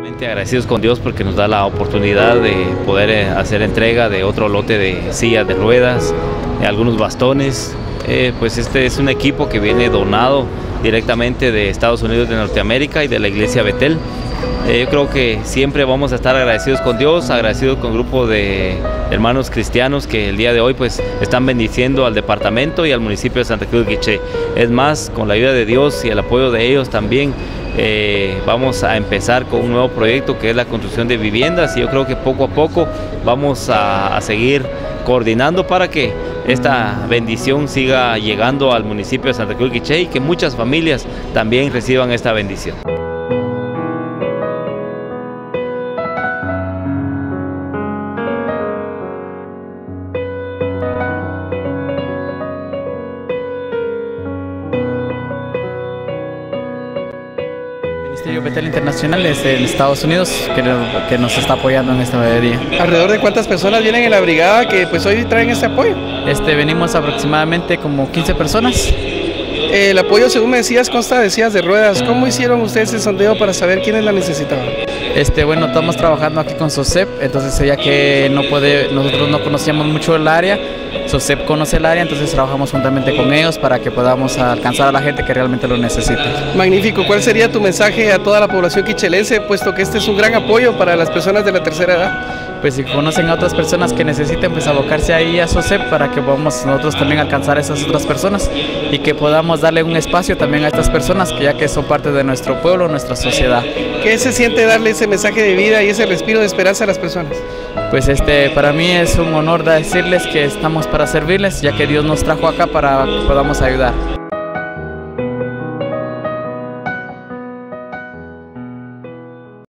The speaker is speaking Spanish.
Agradecidos con Dios porque nos da la oportunidad de poder hacer entrega de otro lote de sillas de ruedas, de algunos bastones. Pues este es un equipo que viene donado directamente de Estados Unidos de Norteamérica y de la iglesia Betel. Yo creo que siempre vamos a estar agradecidos con Dios, agradecidos con el grupo de hermanos cristianos que el día de hoy pues están bendiciendo al departamento y al municipio de Santa Cruz de Quiché. Es más, con la ayuda de Dios y el apoyo de ellos también vamos a empezar con un nuevo proyecto que es la construcción de viviendas, y yo creo que poco a poco vamos a seguir coordinando para que esta bendición siga llegando al municipio de Santa Cruz de Quiché y que muchas familias también reciban esta bendición. El Ministerio Betel Internacional es en Estados Unidos que nos está apoyando en esta día. ¿Alrededor de cuántas personas vienen en la brigada que pues hoy traen este apoyo? Venimos aproximadamente como 15 personas. El apoyo, según me decías, consta de sillas de ruedas. ¿Cómo hicieron ustedes el sondeo para saber quiénes la necesitaban? Bueno, estamos trabajando aquí con SOCEP, entonces ya que nosotros no conocíamos mucho el área, SOCEP conoce el área, entonces trabajamos juntamente con ellos para que podamos alcanzar a la gente que realmente lo necesita. Magnífico. ¿Cuál sería tu mensaje a toda la población quichelense, puesto que este es un gran apoyo para las personas de la tercera edad? Pues si conocen a otras personas que necesiten, pues abocarse ahí a SOCEP para que podamos nosotros también alcanzar a esas otras personas y que podamos darle un espacio también a estas personas que ya que son parte de nuestro pueblo, nuestra sociedad. ¿Qué se siente darle ese mensaje de vida y ese respiro de esperanza a las personas? Pues para mí es un honor decirles que estamos para servirles, ya que Dios nos trajo acá para que podamos ayudar.